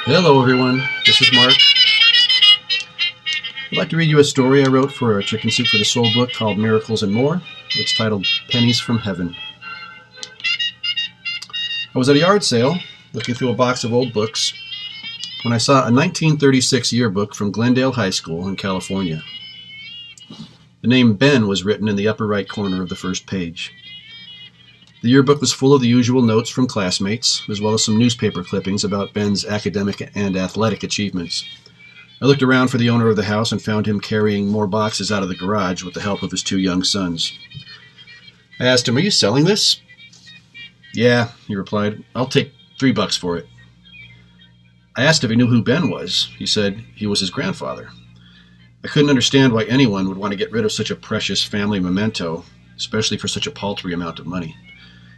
Hello, everyone. This is Mark. I'd like to read you a story I wrote for a Chicken Soup for the Soul book called Miracles and More. It's titled Pennies from Heaven. I was at a yard sale looking through a box of old books when I saw a 1936 yearbook from Glendale High School in California. The name Ben was written in the upper right corner of the first page. The yearbook was full of the usual notes from classmates, as well as some newspaper clippings about Ben's academic and athletic achievements. I looked around for the owner of the house and found him carrying more boxes out of the garage with the help of his two young sons. I asked him, "Are you selling this?" "Yeah," he replied. "I'll take $3 for it." I asked if he knew who Ben was. He said he was his grandfather. I couldn't understand why anyone would want to get rid of such a precious family memento, especially for such a paltry amount of money.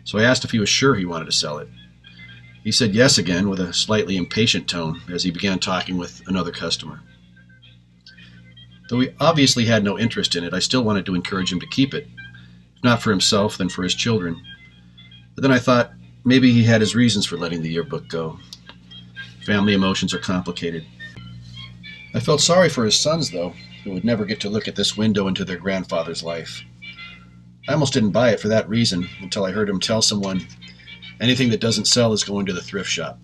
So I asked if he was sure he wanted to sell it. He said yes again with a slightly impatient tone as he began talking with another customer. Though he obviously had no interest in it, I still wanted to encourage him to keep it. If not for himself, then for his children. But then I thought maybe he had his reasons for letting the yearbook go. Family emotions are complicated. I felt sorry for his sons, though, who would never get to look at this window into their grandfather's life. I almost didn't buy it for that reason until I heard him tell someone, "Anything that doesn't sell is going to the thrift shop."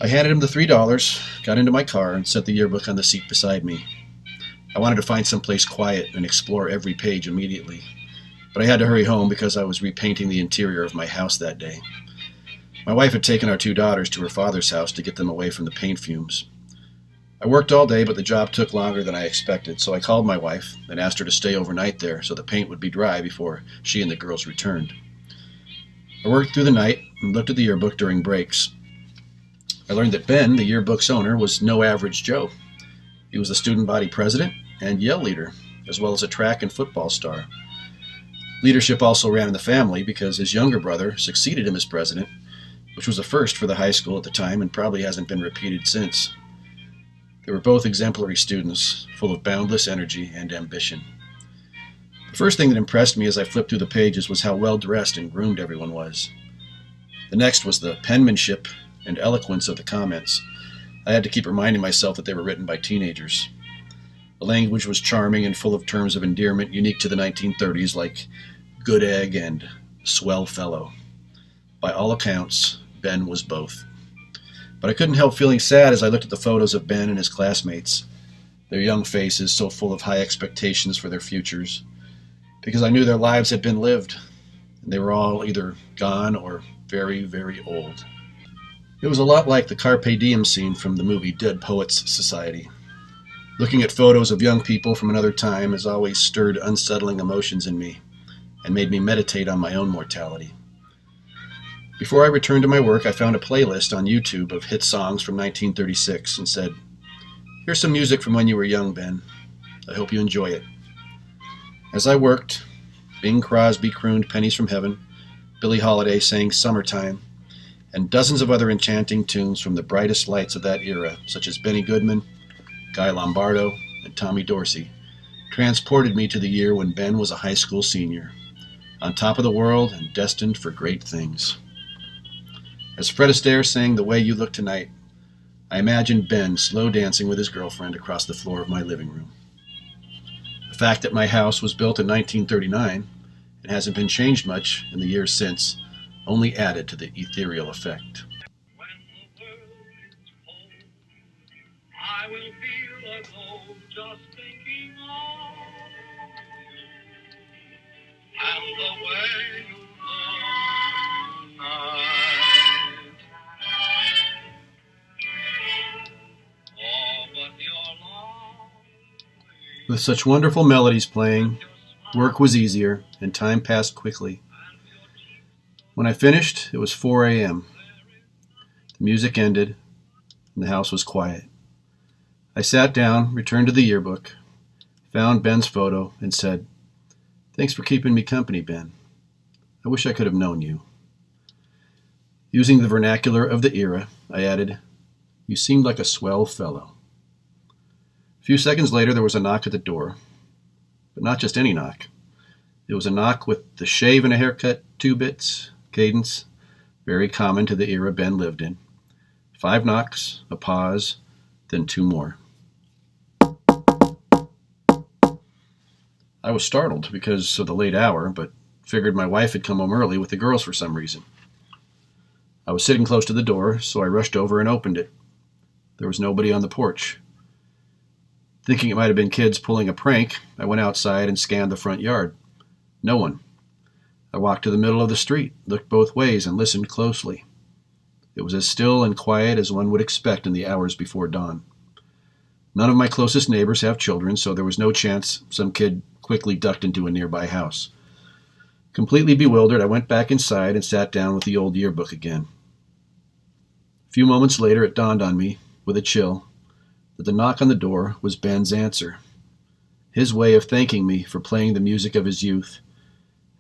I handed him the $3, got into my car, and set the yearbook on the seat beside me. I wanted to find someplace quiet and explore every page immediately, but I had to hurry home because I was repainting the interior of my house that day. My wife had taken our two daughters to her father's house to get them away from the paint fumes. I worked all day, but the job took longer than I expected, so I called my wife and asked her to stay overnight there so the paint would be dry before she and the girls returned. I worked through the night and looked at the yearbook during breaks. I learned that Ben, the yearbook's owner, was no average Joe. He was the student body president and yell leader, as well as a track and football star. Leadership also ran in the family because his younger brother succeeded him as president, which was a first for the high school at the time and probably hasn't been repeated since. They were both exemplary students, full of boundless energy and ambition. The first thing that impressed me as I flipped through the pages was how well dressed and groomed everyone was. The next was the penmanship and eloquence of the comments. I had to keep reminding myself that they were written by teenagers. The language was charming and full of terms of endearment unique to the 1930s, like good egg and swell fellow. By all accounts, Ben was both. But I couldn't help feeling sad as I looked at the photos of Ben and his classmates, their young faces so full of high expectations for their futures, because I knew their lives had been lived, and they were all either gone or very, very old. It was a lot like the Carpe Diem scene from the movie Dead Poets Society. Looking at photos of young people from another time has always stirred unsettling emotions in me and made me meditate on my own mortality. Before I returned to my work, I found a playlist on YouTube of hit songs from 1936 and said, "Here's some music from when you were young, Ben. I hope you enjoy it." As I worked, Bing Crosby crooned Pennies from Heaven, Billie Holiday sang Summertime, and dozens of other enchanting tunes from the brightest lights of that era, such as Benny Goodman, Guy Lombardo, and Tommy Dorsey, transported me to the year when Ben was a high school senior, on top of the world and destined for great things. As Fred Astaire sang "The Way You Look Tonight," I imagined Ben slow dancing with his girlfriend across the floor of my living room. The fact that my house was built in 1939 and hasn't been changed much in the years since only added to the ethereal effect. When the world is cold, I will feel as though just thinking of you and the way you look tonight. Oh, but your love. With such wonderful melodies playing, work was easier and time passed quickly. When I finished, it was 4 a.m. The music ended, and the house was quiet. I sat down, returned to the yearbook, found Ben's photo, and said, "Thanks for keeping me company, Ben. I wish I could have known you." Using the vernacular of the era, I added, "You seemed like a swell fellow." A few seconds later, there was a knock at the door, but not just any knock. It was a knock with the shave and a haircut, 2 bits, cadence, very common to the era Ben lived in, 5 knocks, a pause, then 2 more. I was startled because of the late hour, but figured my wife had come home early with the girls for some reason. I was sitting close to the door, so I rushed over and opened it. There was nobody on the porch. Thinking it might have been kids pulling a prank, I went outside and scanned the front yard. No one. I walked to the middle of the street, looked both ways, and listened closely. It was as still and quiet as one would expect in the hours before dawn. None of my closest neighbors have children, so there was no chance some kid quickly ducked into a nearby house. Completely bewildered, I went back inside and sat down with the old yearbook again. A few moments later, it dawned on me, with a chill, that the knock on the door was Ben's answer. His way of thanking me for playing the music of his youth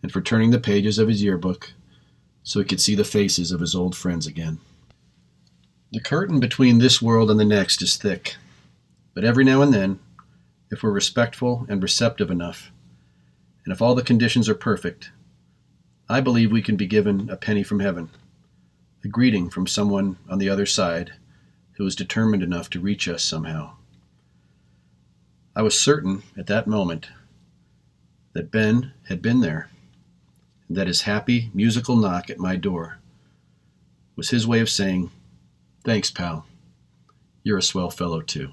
and for turning the pages of his yearbook so he could see the faces of his old friends again. The curtain between this world and the next is thick, but every now and then, if we're respectful and receptive enough, and if all the conditions are perfect, I believe we can be given a penny from heaven, a greeting from someone on the other side who is determined enough to reach us somehow. I was certain at that moment that Ben had been there, and that his happy, musical knock at my door was his way of saying, "Thanks, pal. You're a swell fellow, too."